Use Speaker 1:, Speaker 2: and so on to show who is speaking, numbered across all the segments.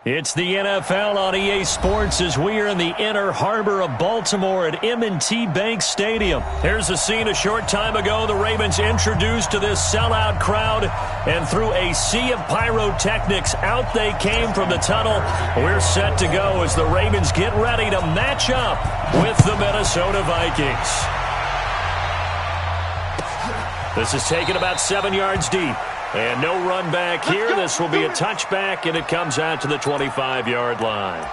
Speaker 1: It's the NFL on EA Sports as we are in the inner harbor of Baltimore at M&T Bank Stadium. Here's a scene a short time ago. The Ravens introduced to this sellout crowd, and through a sea of pyrotechnics, out they came from the tunnel. We're set to go as the Ravens get ready to match up with the Minnesota Vikings. This is taken about 7 yards deep. And no run back here. This will be a touchback, and it comes out to the 25-yard line.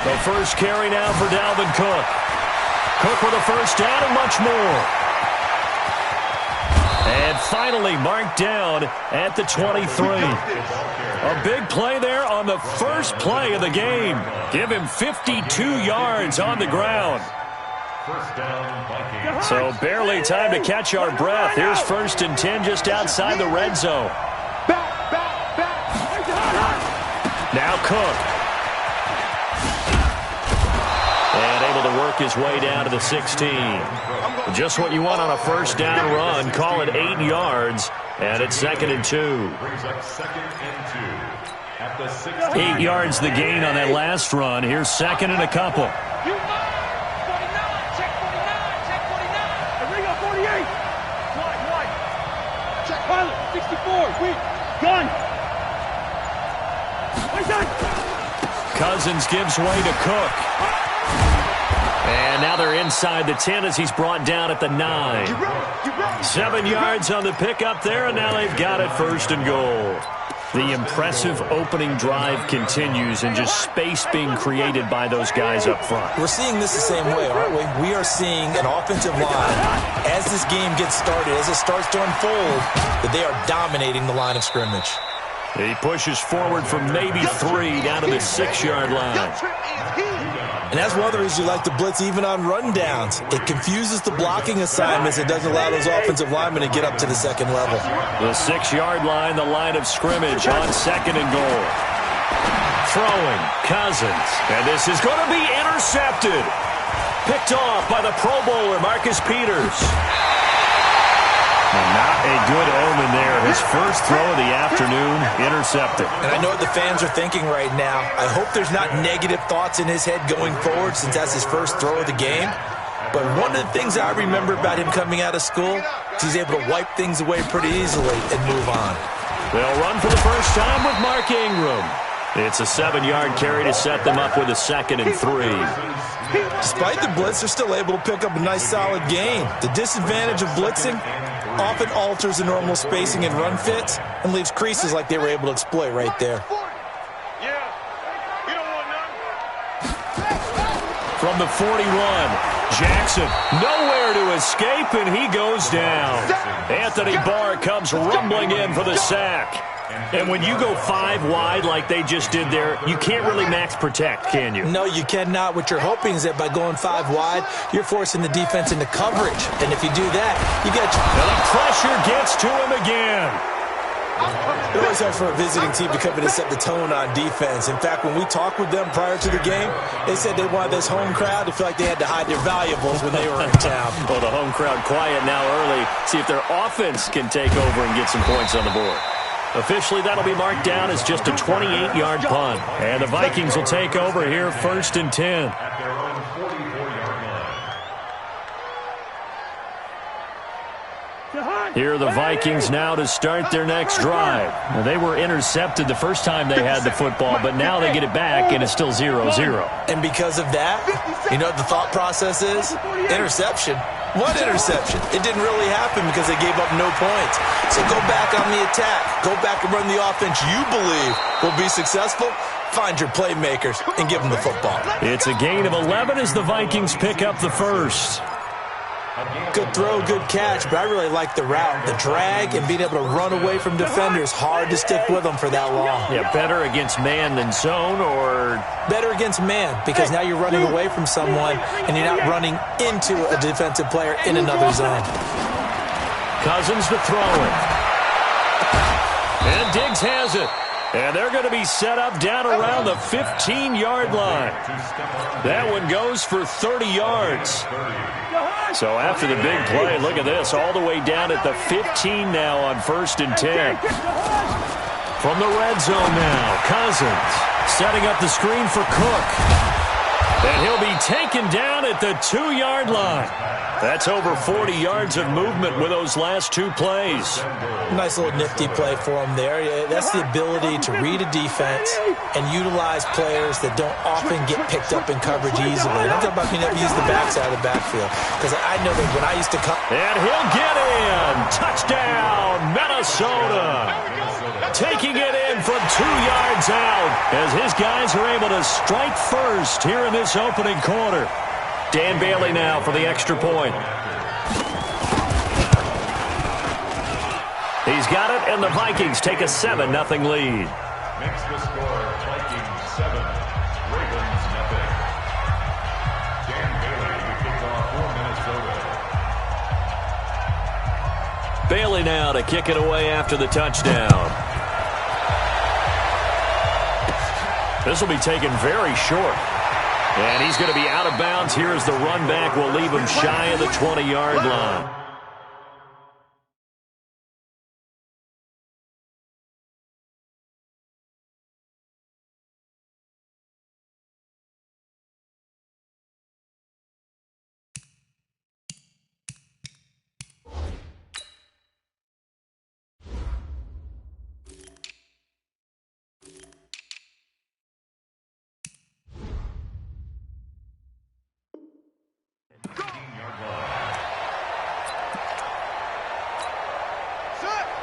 Speaker 1: The first carry now for Dalvin Cook. Cook with a first down and much more. And finally marked down at the 23. A big play there on the first play of the game. Give him 52 yards on the ground. So barely time to catch our breath. Here's 1st and 10 just outside the red zone. Now Cook. And able to work his way down to the 16. Just what you want on a first down run. Call it 8 yards, and it's 2nd and 2. 8 yards the gain on that last run. Here's 2nd and a couple. Cousins gives way to Cook. And now they're inside the 10 as he's brought down at the 9. 7 yards on the pickup there, and now they've got it 1st and goal. The impressive opening drive continues, and just space being created by those guys up front.
Speaker 2: We're seeing this the same way, aren't we? We are seeing an offensive line, as this game gets started, as it starts to unfold, that they are dominating the line of scrimmage.
Speaker 1: He pushes forward from maybe 3 down to the 6-yard line.
Speaker 2: And that's one of the reasons you like to blitz even on rundowns. It confuses the blocking assignments. It doesn't allow those offensive linemen to get up to the 2nd level.
Speaker 1: The 6-yard line, the line of scrimmage on 2nd and goal. Throwing, Cousins. And this is going to be intercepted. Picked off by the Pro Bowler, Marcus Peters. And not a good omen there. His first throw of the afternoon, intercepted.
Speaker 2: And I know what the fans are thinking right now. I hope there's not negative thoughts in his head going forward since that's his first throw of the game. But one of the things I remember about him coming out of school is he's able to wipe things away pretty easily and move on.
Speaker 1: They'll run for the first time with Mark Ingram. It's a 7-yard carry to set them up with a 2nd and 3.
Speaker 2: Despite the blitz, they're still able to pick up a nice solid gain. The disadvantage of blitzing often alters the normal spacing and run fits and leaves creases like they were able to exploit right there.
Speaker 1: From the 41, Jackson nowhere to escape, and he goes down. Anthony Barr comes rumbling in for the sack. And when you go 5 wide like they just did there, you can't really max protect, can you?
Speaker 2: No, you cannot. What you're hoping is that by going 5 wide, you're forcing the defense into coverage. And if you do that, you get...
Speaker 1: And the pressure gets to him again.
Speaker 2: It always hard for a visiting team to come in and set the tone on defense. In fact, when we talked with them prior to the game, they said they wanted this home crowd to feel like they had to hide their valuables when they were in town.
Speaker 1: Well, the home crowd quiet now early. See if their offense can take over and get some points on the board. Officially, that'll be marked down as just a 28-yard punt. And the Vikings will take over here 1st and 10. Here are the Vikings now to start their next drive. Well, they were intercepted the first time they had the football, but now they get it back, and it's still 0-0.
Speaker 2: And because of that, you know what the thought process is? Interception. What interception? It didn't really happen because they gave up no points. So go back on the attack. Go back and run the offense you believe will be successful. Find your playmakers and give them the football.
Speaker 1: It's a gain of 11 as the Vikings pick up the first.
Speaker 2: Good throw, good catch, but I really like the route. The drag and being able to run away from defenders, hard to stick with them for that long.
Speaker 1: Yeah, better against man than zone, or...
Speaker 2: Better against man, because now you're running away from someone and you're not running into a defensive player in another zone.
Speaker 1: Cousins to throw it. And Diggs has it. And they're going to be set up down around the 15-yard line. That one goes for 30 yards. So after the big play, look at this, all the way down at the 15 now on 1st and 10. From the red zone now, Cousins setting up the screen for Cook. And he'll be taken down at the 2-yard line. That's over 40 yards of movement with those last 2 plays.
Speaker 2: Nice little nifty play for him there. Yeah, that's the ability to read a defense and utilize players that don't often get picked up in coverage easily. And I'm talking about being able to use the backside of the backfield. Because I know that when I used to come...
Speaker 1: And he'll get in. Touchdown, Minnesota. Taking it in from 2 yards out as his guys are able to strike first here in this opening quarter. Dan Bailey now for the extra point. He's got it, and the Vikings take a 7-0 lead.
Speaker 3: Makes the score Vikings 7, Ravens nothing. Dan Bailey to kick off for Minnesota.
Speaker 1: Bailey now to kick it away after the touchdown. This will be taken very short. And he's going to be out of bounds here as the run back will leave him shy of the 20-yard line.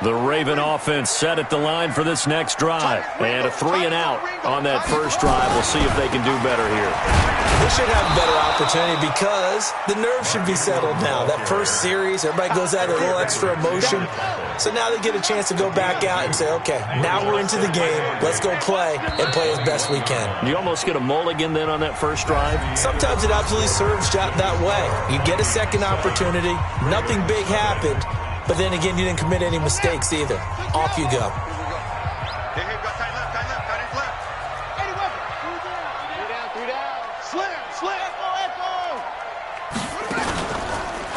Speaker 1: The Raven offense set at the line for this next drive. And a 3-and-out on that first drive. We'll see if they can do better here.
Speaker 2: They should have a better opportunity because the nerves should be settled now. That first series, everybody goes out with a little extra emotion. So now they get a chance to go back out and say, okay, now we're into the game. Let's go play and play as best we can.
Speaker 1: You almost get a mulligan then on that first drive?
Speaker 2: Sometimes it absolutely serves that way. You get a second opportunity. Nothing big happened. But then again, you didn't commit any mistakes either. Off you go.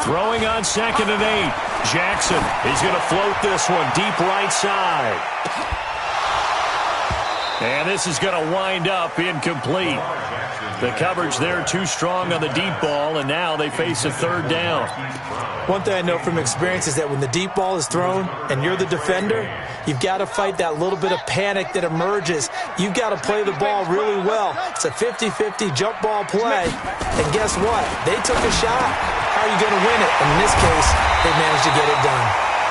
Speaker 1: Throwing on 2nd and 8. Jackson is going to float this one deep right side. And this is going to wind up incomplete. The coverage there too strong on the deep ball, and now they face a 3rd down.
Speaker 2: One thing I know from experience is that when the deep ball is thrown and you're the defender, you've got to fight that little bit of panic that emerges. You've got to play the ball really well. It's a 50-50 jump ball play. And guess what? They took a shot. How are you going to win it? And in this case, they managed to get it done.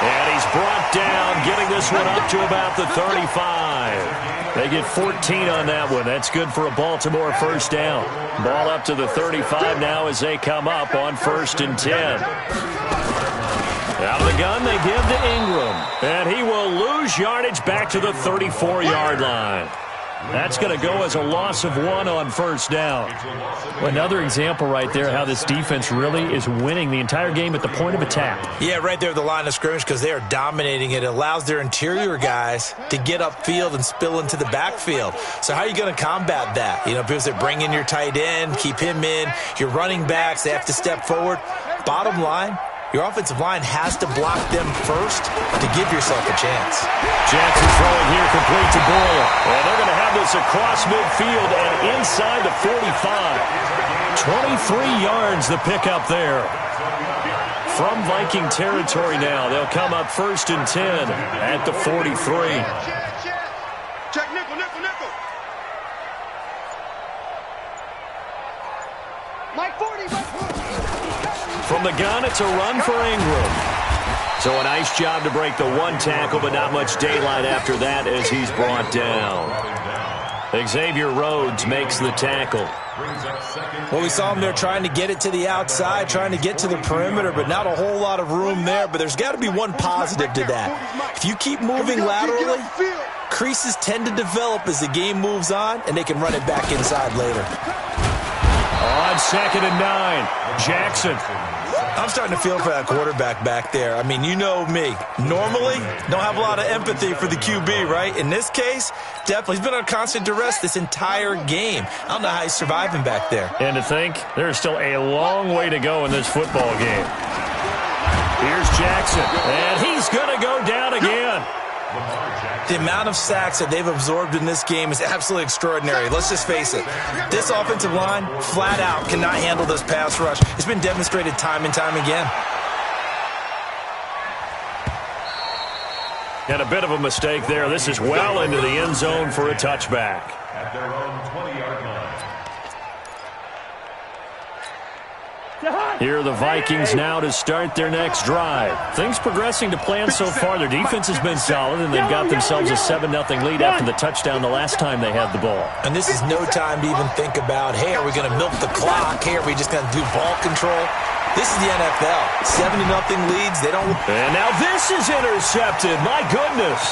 Speaker 1: And he's brought down, getting this one up to about the 35. They get 14 on that one. That's good for a Baltimore first down. Ball up to the 35 now as they come up on 1st and 10. Out of the gun, they give to Ingram. And he will lose yardage back to the 34-yard line. That's going to go as a loss of 1 on 1st down. Well, another example right there how this defense really is winning the entire game at the point of attack.
Speaker 2: Yeah, right there at the line of scrimmage because they are dominating it. It allows their interior guys to get upfield and spill into the backfield. So how are you going to combat that? You know, because they bring in your tight end, keep him in. Your running backs, they have to step forward. Bottom line, your offensive line has to block them first to give yourself a chance.
Speaker 1: Jackson throwing here complete to Boyle. And they're going to have this across midfield and inside the 45. 23 yards the pickup there. From Viking territory now. They'll come up 1st and 10 at the 43.
Speaker 3: Check nickel. Mike 40.
Speaker 1: From the gun, it's a run for Ingram. So a nice job to break the 1 tackle, but not much daylight after that as he's brought down. Xavier Rhodes makes the tackle.
Speaker 2: Well, we saw him there trying to get it to the outside, trying to get to the perimeter, but not a whole lot of room there. But there's got to be one positive to that. If you keep moving laterally, creases tend to develop as the game moves on, and they can run it back inside later.
Speaker 1: On 2nd and 9, Jackson.
Speaker 2: I'm starting to feel for that quarterback back there. I mean, you know me. Normally, don't have a lot of empathy for the QB, right? In this case, definitely. He's been on constant duress this entire game. I don't know how he's surviving back there.
Speaker 1: And to think, there's still a long way to go in this football game. Here's Jackson, and he's going to go down again.
Speaker 2: The amount of sacks that they've absorbed in this game is absolutely extraordinary. Let's just face it. This offensive line, flat out, cannot handle this pass rush. It's been demonstrated time and time again.
Speaker 1: And a bit of a mistake there. This is well into the end zone for a touchback.
Speaker 3: At their own 20-yard line.
Speaker 1: Here are the Vikings now to start their next drive. Things progressing to plan so far. Their defense has been solid, and they've got themselves a 7-0 lead after the touchdown the last time they had the ball.
Speaker 2: And this is no time to even think about, hey, are we going to milk the clock? Hey, are we just going to do ball control? This is the NFL. 7-0 leads. They don't.
Speaker 1: And now this is intercepted. My goodness.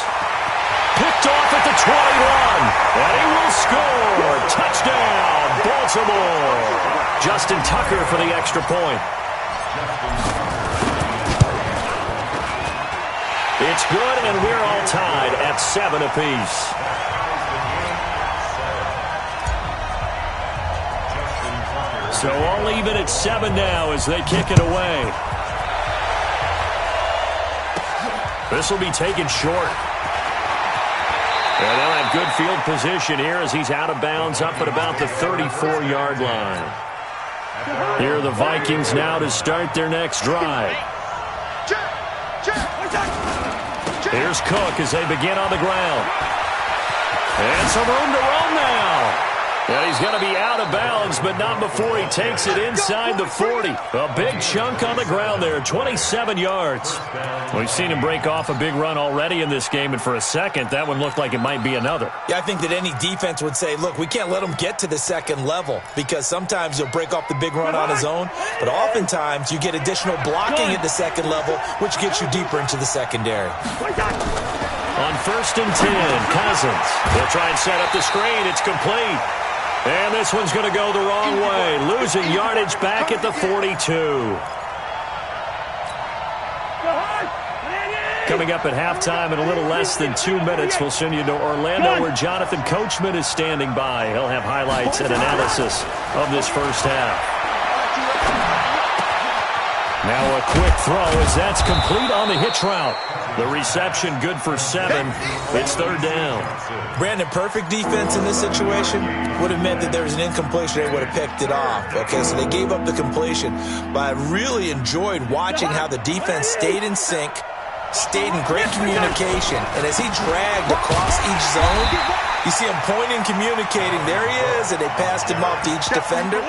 Speaker 1: Picked off at the 21. And he will score. Touchdown, Baltimore. Justin Tucker for the extra point. It's good, and we're all tied at 7 apiece. So all even at 7 now as they kick it away. This will be taken short. And they'll have good field position here as he's out of bounds up at about the 34-yard line. Here are the Vikings now to start their next drive. Here's Cook as they begin on the ground. And some room to run now. And he's going to be out of bounds, but not before he takes it inside the 40. A big chunk on the ground there, 27 yards. We've seen him break off a big run already in this game, and for a second, that one looked like it might be another.
Speaker 2: Yeah, I think that any defense would say, look, we can't let him get to the second level because sometimes he'll break off the big run on his own, but oftentimes you get additional blocking at the second level, which gets you deeper into the secondary.
Speaker 1: On 1st and 10, Cousins. They'll try and set up the screen. It's complete. And this one's going to go the wrong way, losing yardage back at the 42. Coming up at halftime in a little less than 2 minutes, we'll send you to Orlando where Jonathan Coachman is standing by. He'll have highlights and analysis of this first half. Now a quick throw as that's complete on the hitch route. The reception good for 7. It's 3rd down.
Speaker 2: Brandon, perfect defense in this situation would have meant that there was an incompletion. They would have picked it off. Okay, so they gave up the completion. But I really enjoyed watching how the defense stayed in sync, stayed in great communication. And as he dragged across each zone, you see him pointing, communicating. There he is, and they passed him off to each defender.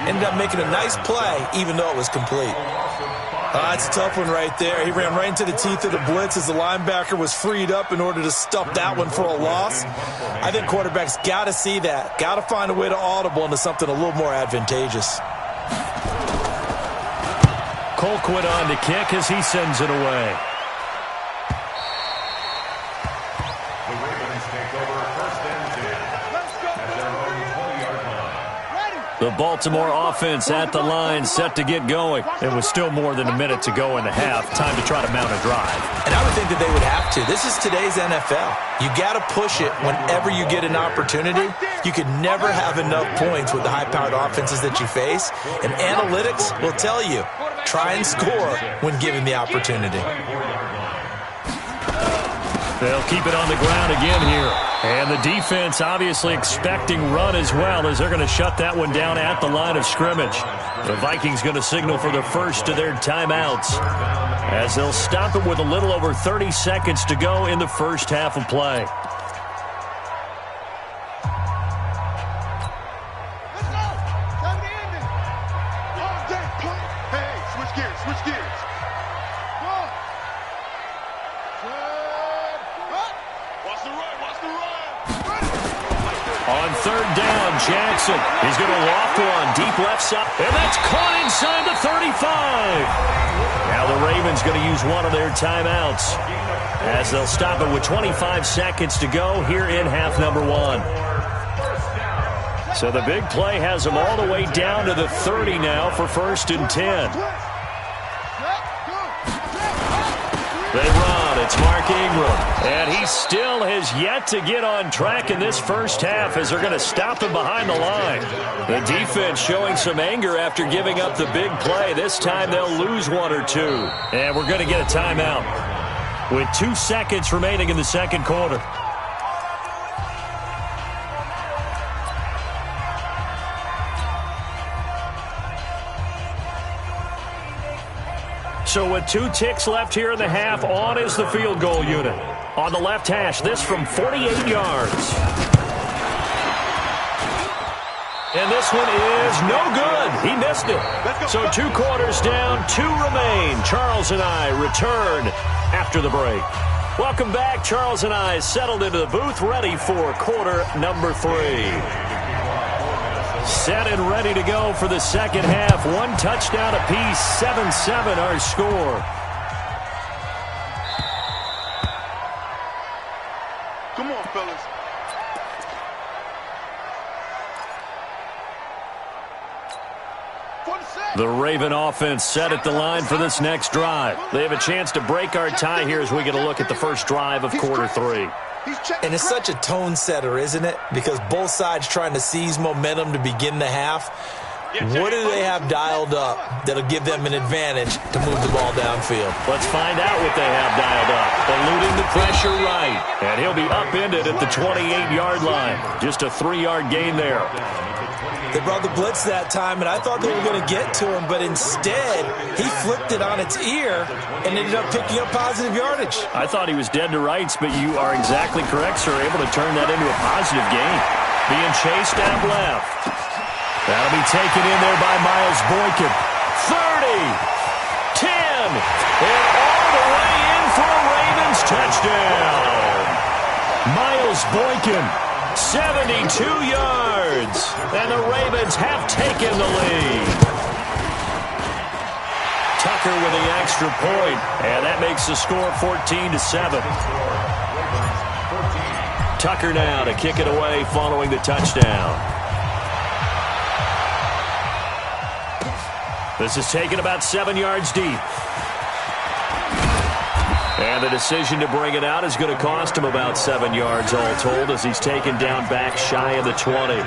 Speaker 2: Ended up making a nice play, even though it was complete. It's a tough one right there. He ran right into the teeth of the blitz as the linebacker was freed up in order to stuff that one for a loss. I think quarterbacks got to see that. Got to find a way to audible into something a little more advantageous.
Speaker 1: Colquitt on to kick as he sends it away.
Speaker 3: The Ravens take over 1st and 10 at their own 20-yard line.
Speaker 1: The Baltimore offense at the line, set to get going. It was still more than a minute to go in the half. Time to try to mount a drive.
Speaker 2: And I would think that they would have to. This is today's NFL. You got to push it whenever you get an opportunity. You could never have enough points with the high-powered offenses that you face. And analytics will tell you, try and score when given the opportunity.
Speaker 1: They'll keep it on the ground again here. And the defense obviously expecting run as well as they're going to shut that one down at the line of scrimmage. The Vikings going to signal for the first of their timeouts as they'll stop it with a little over 30 seconds to go in the first half of play.
Speaker 4: Switch gears.
Speaker 1: On 3rd down, Jackson. He's going to loft one deep left side. And that's caught inside the 35. Now the Ravens going to use one of their timeouts as they'll stop it with 25 seconds to go here in half number 1. So the big play has them all the way down to the 30 now for 1st and 10. They run. It's Mark Ingram. And he still has yet to get on track in this first half as they're going to stop him behind the line. The defense showing some anger after giving up the big play. This time they'll lose 1 or 2. And we're going to get a timeout with 2 seconds remaining in the second quarter. So with 2 ticks left here in the half, on is the field goal unit. On the left hash, this from 48 yards. And this one is no good. He missed it. So 2 quarters down, 2 remain. Charles and I return after the break. Welcome back. Charles and I settled into the booth, ready for quarter number 3. Set and ready to go for the second half. 1 touchdown apiece, 7-7 our score.
Speaker 4: Come on, fellas.
Speaker 1: The Raven offense set at the line for this next drive. They have a chance to break our tie here as we get a look at the first drive of quarter 3.
Speaker 2: And it's such a tone setter, isn't it? Because both sides trying to seize momentum to begin the half. What do they have dialed up that'll give them an advantage to move the ball downfield?
Speaker 1: Let's find out what they have dialed up. Eluding the pressure right. And he'll be upended at the 28-yard line. Just a 3-yard gain there.
Speaker 2: They brought the blitz that time, and I thought they were going to get to him, but instead, he flipped it on its ear and ended up picking up positive yardage.
Speaker 1: I thought he was dead to rights, but you are exactly correct, sir. Able to turn that into a positive gain. Being chased out left. That'll be taken in there by Miles Boykin. 30, 10, and all the way in for a Ravens touchdown. Miles Boykin, 72 yards, and the Ravens have taken the lead. Tucker with the extra point, and that makes the score 14-7. Tucker now to kick it away following the touchdown. This is taken about 7 yards deep. And the decision to bring it out is going to cost him about 7 yards all told as he's taken down back shy of the 20.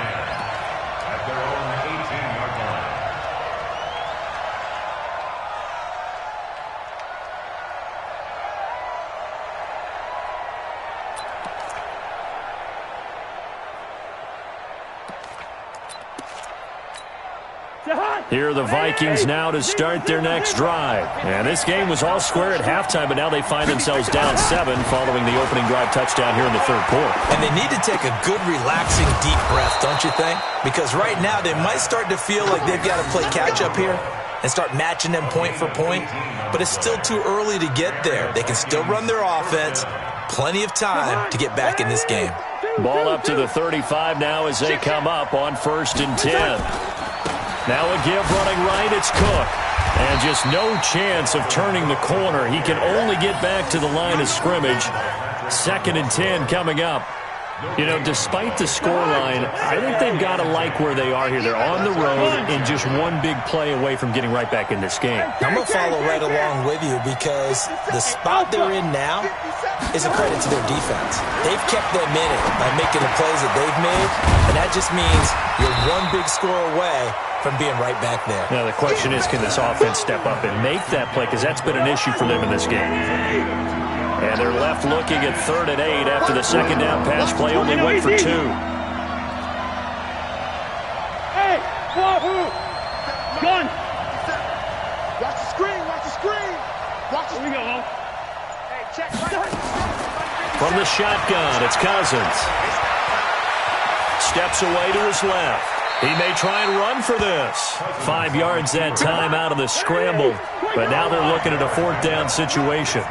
Speaker 1: Here are the Vikings now to start their next drive. And this game was all square at halftime, but now they find themselves down 7 following the opening drive touchdown here in the third quarter.
Speaker 2: And they need to take a good, relaxing, deep breath, don't you think? Because right now they might start to feel like they've got to play catch-up here and start matching them point for point. But it's still too early to get there. They can still run their offense. Plenty of time to get back in this game.
Speaker 1: Ball up to the 35 now as they come up on 1st and 10. Now a give running right, it's Cook. And just no chance of turning the corner. He can only get back to the line of scrimmage. 2nd and 10 coming up. You know, despite the scoreline, I think they've got to like where they are here. They're on the road and just one big play away from getting right back in this game.
Speaker 2: I'm going to follow right along with you because the spot they're in now is a credit to their defense. They've kept them in it by making the plays that they've made, and that just means you're one big score away from being right back there.
Speaker 1: Now the question is, can this offense step up and make that play? Because that's been an issue for them in this game. And they're left looking at 3rd and 8 after the second down pass play only went for 2.
Speaker 5: Hey, gun.
Speaker 4: Watch the screen, watch the screen. Watch the
Speaker 5: Here we go.
Speaker 4: Hey, check.
Speaker 1: From the shotgun, it's Cousins. Steps away to his left. He may try and run for this. 5 yards that time out of the scramble. But now they're looking at a 4th down situation.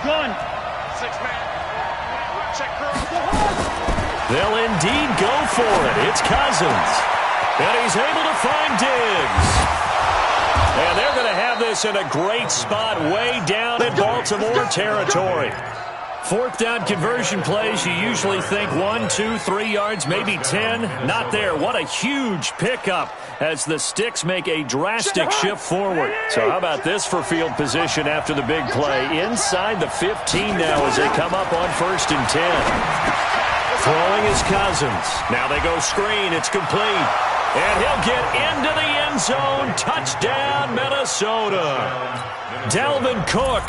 Speaker 5: Gun.
Speaker 1: They'll indeed go for it. It's Cousins. And he's able to find Diggs. And they're going to have this in a great spot way down in Baltimore territory. Fourth down conversion plays, you usually think 1, 2, 3 yards, maybe 10. Not there. What a huge pickup as the Sticks make a drastic shift forward. So how about this for field position after the big play? Inside the 15 now as they come up on 1st and 10. Throwing is Cousins. Now they go screen. It's complete. And he'll get into the end zone. Touchdown, Minnesota. Dalvin Cook.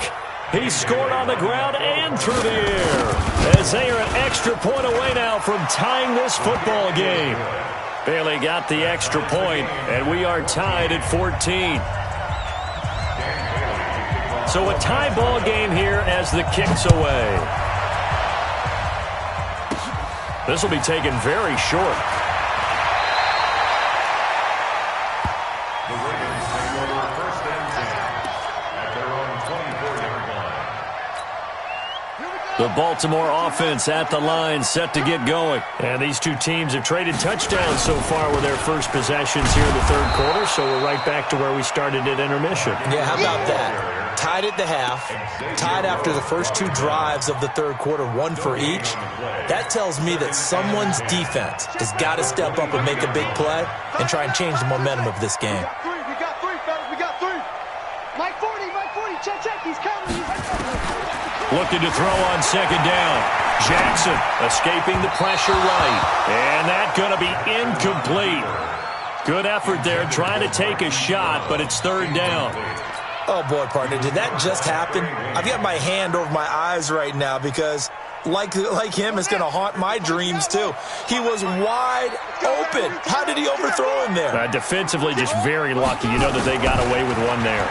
Speaker 1: He scored on the ground and through the air as they are an extra point away now from tying this football game. Bailey got the extra point, and we are tied at 14. So a tie ball game here as the kick's away. This will be taken very short. The Baltimore offense at the line, set to get going. And these two teams have traded touchdowns so far with their first possessions here in the third quarter, so we're right back to where we started at intermission.
Speaker 2: Yeah, how about that? Tied at the half, tied after the first two drives of the third quarter, one for each. That tells me that someone's defense has got to step up and make a big play and try and change the momentum of this game.
Speaker 4: We got three, fellas. We got three. Mike 40, check. He's coming.
Speaker 1: Looking to throw on second down. Jackson escaping the pressure right. And that's going to be incomplete. Good effort there trying to take a shot, but it's third down.
Speaker 2: Oh, boy, partner, did that just happen? I've got my hand over my eyes right now because, like him, it's going to haunt my dreams, too. He was wide open. How did he overthrow him there?
Speaker 1: Defensively, just very lucky. You know that they got away with one there.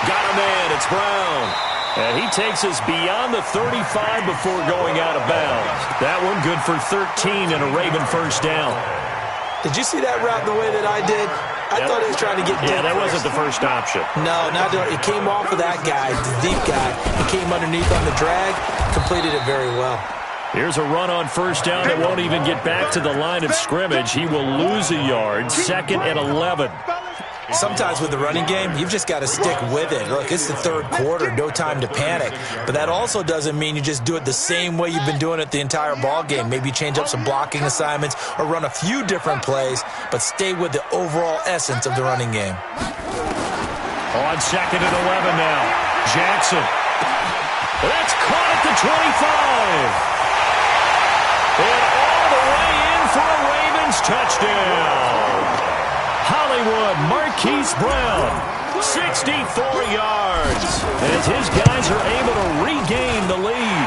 Speaker 1: Got a man. It's Brown. And he takes us beyond the 35 before going out of bounds. That one good for 13 and a Raven first down.
Speaker 2: Did you see that route the way that I did? I thought he was trying to get deep.
Speaker 1: Yeah, that wasn't the first option.
Speaker 2: No, it came off of that guy, the deep guy. He came underneath on the drag, completed it very well.
Speaker 1: Here's a run on first down that won't even get back to the line of scrimmage. He will lose a yard, 2nd and 11.
Speaker 2: Sometimes with the running game, you've just got to stick with it. Look, it's the third quarter, no time to panic. But that also doesn't mean you just do it the same way you've been doing it the entire ball game. Maybe change up some blocking assignments or run a few different plays, but stay with the overall essence of the running game.
Speaker 1: On 2nd and 11 now. Jackson. That's caught at the 25. And all the way in for a Ravens touchdown. Hollywood Marquise Brown, 64 yards, as his guys are able to regain the lead.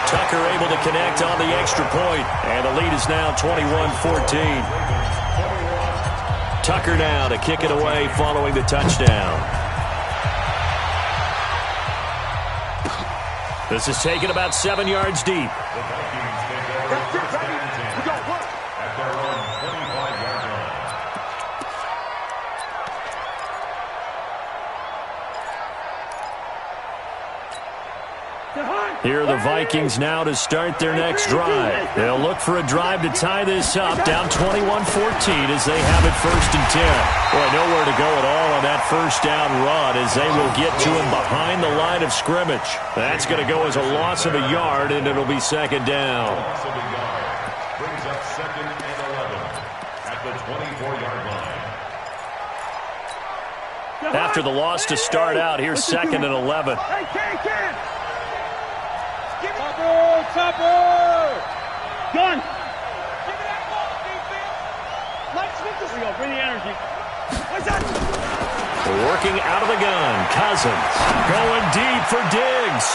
Speaker 1: Tucker able to connect on the extra point, and the lead is now 21-14. Tucker now to kick it away following the touchdown. This is taken about 7 yards deep. Here are the Vikings now to start their next drive. They'll look for a drive to tie this up, down 21-14 as they have it 1st and 10. Boy, nowhere to go at all on that first down run as they will get to him behind the line of scrimmage. That's going to go as a loss of a yard, and it'll be 2nd down.
Speaker 3: Loss of a yard brings up 2nd and 11 at the 24-yard line.
Speaker 1: After the loss to start out, here's 2nd and 11.
Speaker 5: Hey, Ken! Chopper! Gun! Give me that ball, defense! Mike Smith, here we go. Bring the energy. What's that?
Speaker 1: Working out of the gun. Cousins going deep for Diggs.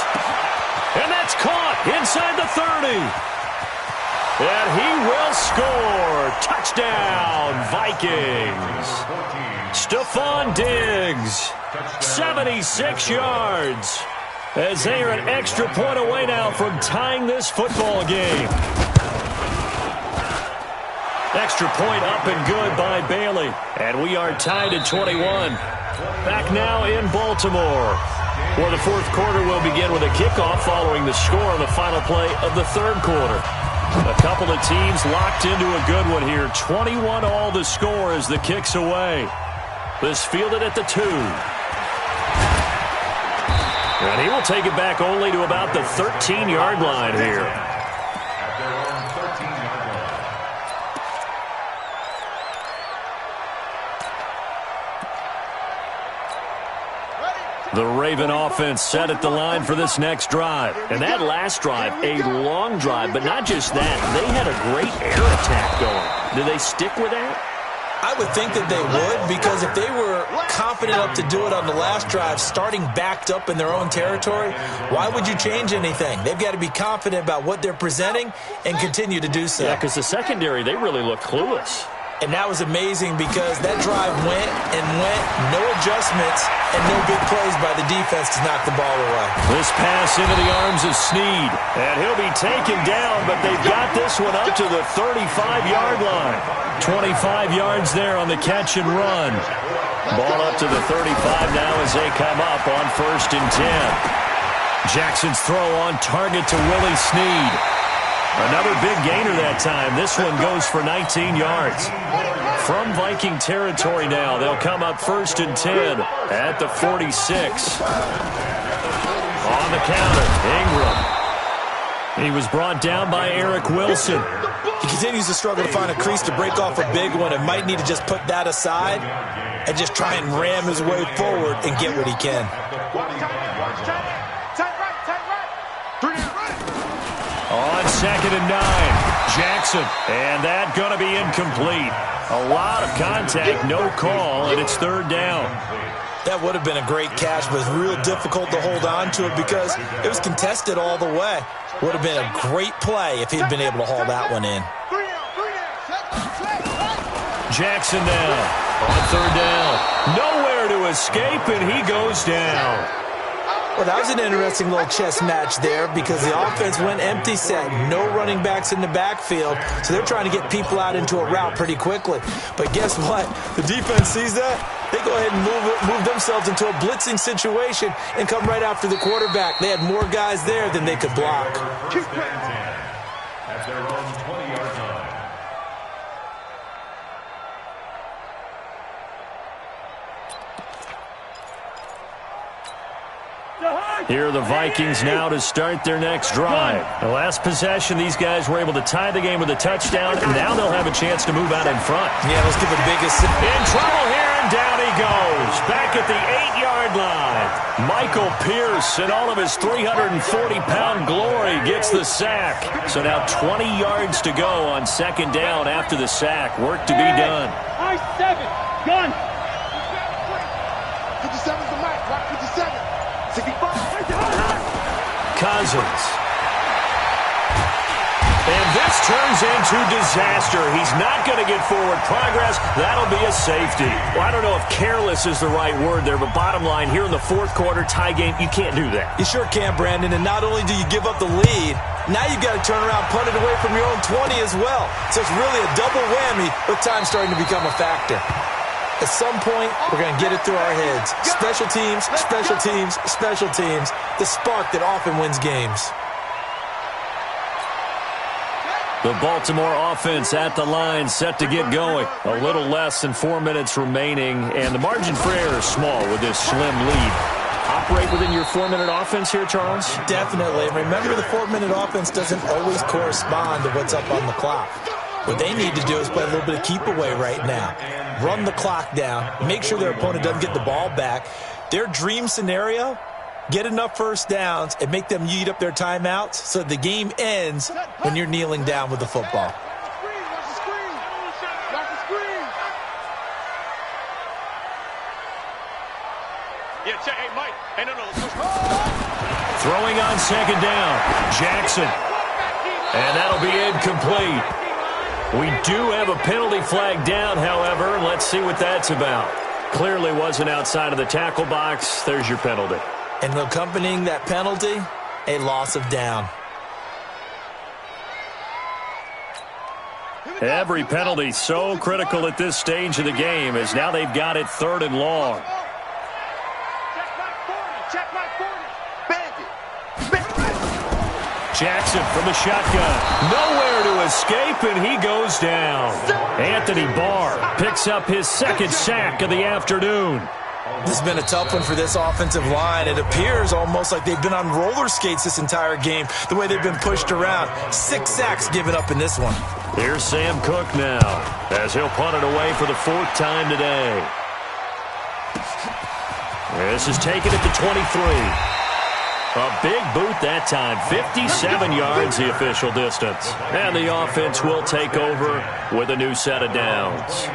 Speaker 1: And that's caught inside the 30. And he will score. Touchdown, Vikings. Stephon Diggs, 76 yards. As they are an extra point away now from tying this football game. Extra point up and good by Bailey. And we are tied at 21. Back now in Baltimore, where the fourth quarter will begin with a kickoff following the score on the final play of the third quarter. A couple of teams locked into a good one here. 21-all the score as the kick's away. This fielded at the 2. And he will take it back only to about the 13-yard line here.
Speaker 3: At their own 13-yard line.
Speaker 1: The Raven offense set at the line for this next drive. And that last drive, a long drive, but not just that. They had a great air attack going. Do they stick with that?
Speaker 2: I would think that they would, because if they were confident enough to do it on the last drive, starting backed up in their own territory, why would you change anything? They've got to be confident about what they're presenting and continue to do so.
Speaker 1: Yeah, because the secondary, they really look clueless.
Speaker 2: And that was amazing because that drive went and went, no adjustments, and no big plays by the defense to knock the ball away.
Speaker 1: This pass into the arms of Snead, and he'll be taken down, but they've got this one up to the 35-yard line. 25 yards there on the catch and run. Ball up to the 35 now as they come up on 1st and 10. Jackson's throw on target to Willie Snead. Another big gainer that time. This one goes for 19 yards. From Viking territory now, they'll come up 1st and 10 at the 46. On the counter, Ingram. He was brought down by Eric Wilson.
Speaker 2: He continues to struggle to find a crease to break off a big one and might need to just put that aside and just try and ram his way forward and get what he can.
Speaker 1: On 2nd and 9, Jackson, and that going to be incomplete. A lot of contact, no call, and it's 3rd down.
Speaker 2: That would have been a great catch, but it's real difficult to hold on to it because it was contested all the way. Would have been a great play if he'd been able to haul that one in.
Speaker 1: Jackson now on 3rd down. Nowhere to escape, and he goes down.
Speaker 2: Well, that was an interesting little chess match there because the offense went empty set. No running backs in the backfield, so they're trying to get people out into a route pretty quickly. But guess what? The defense sees that. They go ahead and move themselves into a blitzing situation and come right after the quarterback. They had more guys there than they could block.
Speaker 3: At their own 20-yard line.
Speaker 1: Here are the Vikings now to start their next drive. The last possession, these guys were able to tie the game with a touchdown, and now they'll have a chance to move out in front.
Speaker 2: Yeah, let's give a big assist.
Speaker 1: In trouble here, and down he goes. Back at the 8-yard line. Michael Pierce, in all of his 340-pound glory, gets the sack. So now 20 yards to go on 2nd down after the sack. Work to be done.
Speaker 5: I-7, gun.
Speaker 4: 57's the mic, rock 57. 65.
Speaker 1: Cousins. And this turns into disaster. He's not going to get forward progress. That'll be a safety. Well, I don't know if careless is the right word there, but bottom line, here in the 4th quarter, tie game, you can't do that.
Speaker 2: You sure can, Brandon, and not only do you give up the lead, now you've got to turn around, punt it away from your own 20 as well. So it's really a double whammy with time starting to become a factor. At some point, we're going to get it through our heads. Special teams, special teams, special teams. The spark that often wins games.
Speaker 1: The Baltimore offense at the line, set to get going. A little less than 4 minutes remaining, and the margin for error is small with this slim lead. Operate within your 4-minute offense here, Charles?
Speaker 2: Definitely. Remember, the 4-minute offense doesn't always correspond to what's up on the clock. What they need to do is play a little bit of keep away right now. Run the clock down. Make sure their opponent doesn't get the ball back. Their dream scenario, get enough first downs and make them eat up their timeouts so the game ends when you're kneeling down with the football.
Speaker 4: Watch the screen. Watch the screen.
Speaker 5: Yeah, check. Hey, Mike. Hey, no.
Speaker 1: Throwing on 2nd down. Jackson. And that'll be incomplete. We do have a penalty flag down, however. Let's see what that's about. Clearly wasn't outside of the tackle box. There's your penalty.
Speaker 2: And accompanying that penalty, a loss of down.
Speaker 1: Every penalty so critical at this stage of the game, as now they've got it 3rd and long.
Speaker 4: Check my 40. Bandit.
Speaker 1: Jackson from the shotgun. Nowhere to escape, and he goes down. Anthony Barr picks up his 2nd sack of the afternoon.
Speaker 2: This has been a tough one for this offensive line. It appears almost like they've been on roller skates this entire game, the way they've been pushed around. 6 sacks given up in this one.
Speaker 1: Here's Sam Cook now, as he'll punt it away for the 4th time today. This is taken at the 23. A big boot that time. 57 yards the official distance. And the offense will take over with a new set of downs.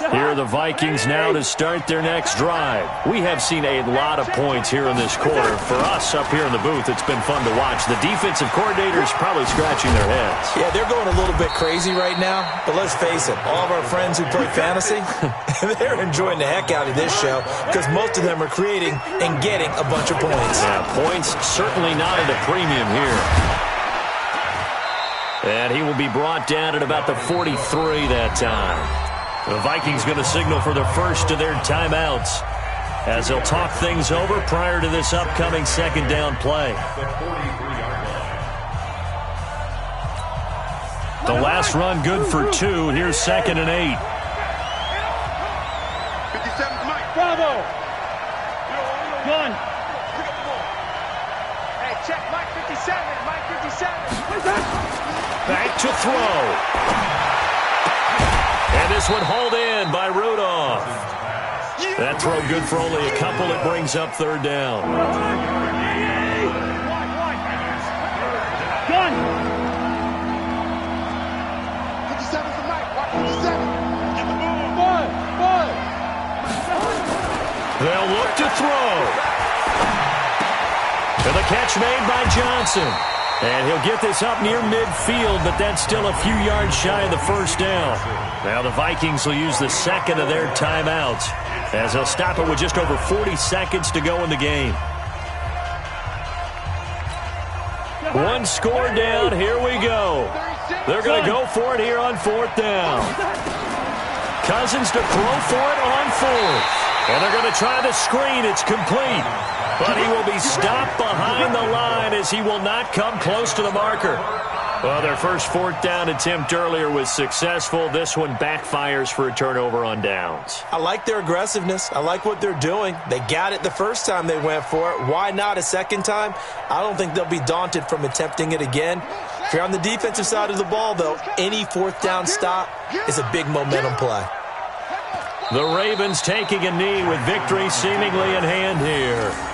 Speaker 1: Here are the Vikings now to start their next drive. We have seen a lot of points here in this quarter. For us up here in the booth, it's been fun to watch. The defensive coordinators probably scratching their heads.
Speaker 2: Yeah, they're going a little bit crazy right now. But let's face it, all of our friends who play fantasy, they're enjoying the heck out of this show because most of them are creating and getting a bunch of points.
Speaker 1: Yeah, points certainly not at a premium here. And he will be brought down at about the 43 that time. The Vikings going to signal for the first of their timeouts as they'll talk things over prior to this upcoming 2nd down play. The last run good for 2. Here's 2nd and 8.
Speaker 5: 57's Mike. Bravo. Gun. Hey, check Mike 57. Mike 57.
Speaker 1: Back to throw. And this one hauled in by Rudolph. That throw good for only a couple. It brings up 3rd down.
Speaker 5: Gun.
Speaker 4: 57 for Mike. Watch 57.
Speaker 5: Get the ball. Ball.
Speaker 1: They'll look to throw. And the catch made by Johnson. And he'll get this up near midfield, but that's still a few yards shy of the 1st down. Now the Vikings will use the 2nd of their timeouts as they'll stop it with just over 40 seconds to go in the game. One score down. Here we go. They're going to go for it here on 4th down. Cousins to throw for it on 4th. And they're going to try the screen. It's complete. But he will be stopped behind the line as he will not come close to the marker. Well, their first 4th down attempt earlier was successful. This one backfires for a turnover on downs.
Speaker 2: I like their aggressiveness. I like what they're doing. They got it the first time they went for it. Why not a second time? I don't think they'll be daunted from attempting it again. If you're on the defensive side of the ball, though, any 4th down stop is a big momentum play.
Speaker 1: The Ravens taking a knee with victory seemingly in hand here.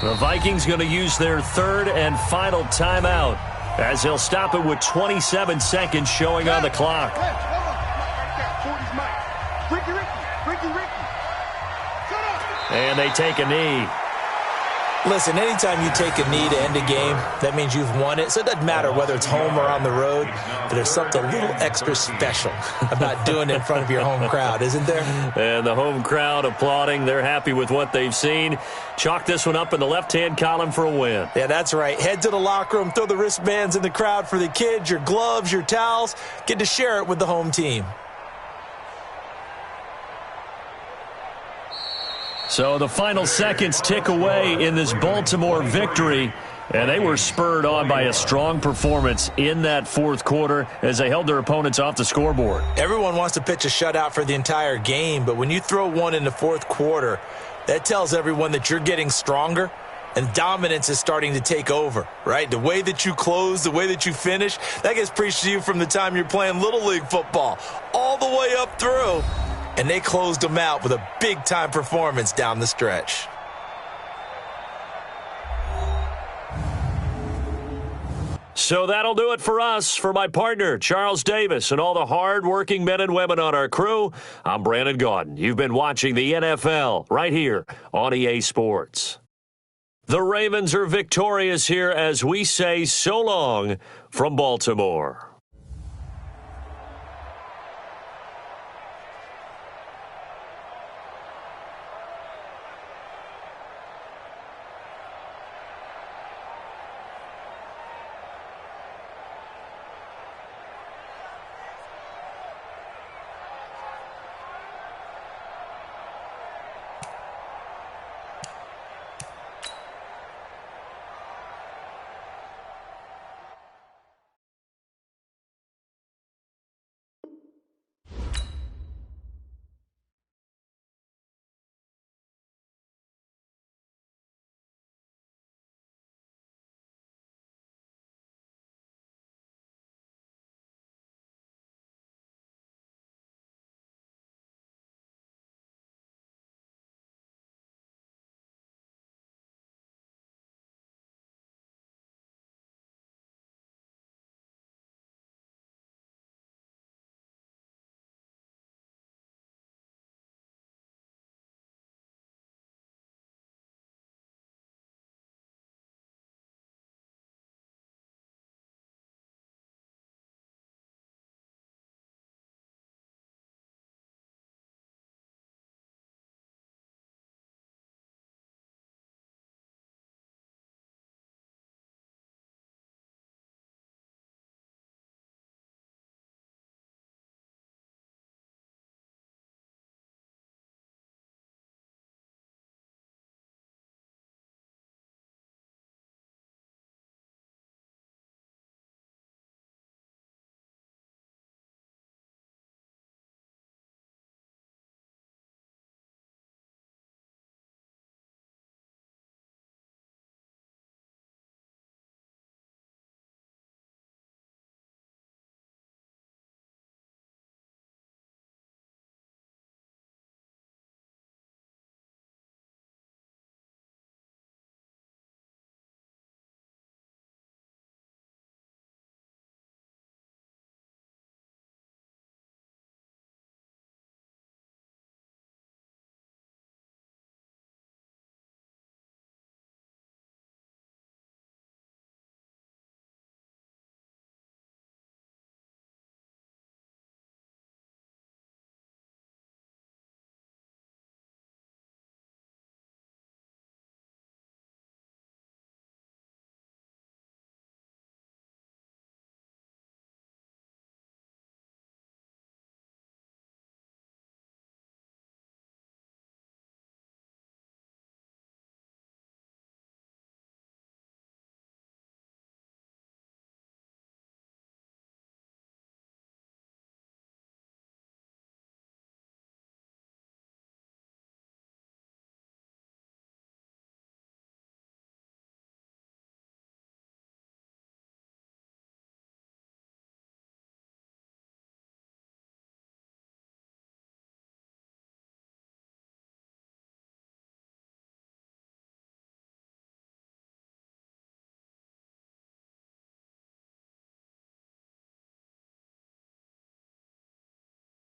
Speaker 1: The Vikings going to use their 3rd and final timeout as they'll stop it with 27 seconds showing on the clock. And they take a knee.
Speaker 2: Listen, anytime you take a knee to end a game, that means you've won it. So it doesn't matter whether it's home or on the road, but there's something a little extra special about doing it in front of your home crowd, isn't there?
Speaker 1: And the home crowd applauding. They're happy with what they've seen. Chalk this one up in the left-hand column for a win.
Speaker 2: Yeah, that's right. Head to the locker room, throw the wristbands in the crowd for the kids, your gloves, your towels. Get to share it with the home team.
Speaker 1: So the final seconds tick away in this Baltimore victory, and they were spurred on by a strong performance in that 4th quarter as they held their opponents off the scoreboard.
Speaker 2: Everyone wants to pitch a shutout for the entire game, but when you throw one in the 4th quarter, that tells everyone that you're getting stronger and dominance is starting to take over, right? The way that you close, the way that you finish, that gets preached to you from the time you're playing Little League football all the way up through. And they closed them out with a big-time performance down the stretch.
Speaker 1: So that'll do it for us. For my partner, Charles Davis, and all the hard-working men and women on our crew, I'm Brandon Gaudin. You've been watching the NFL right here on EA Sports. The Ravens are victorious here as we say so long from Baltimore.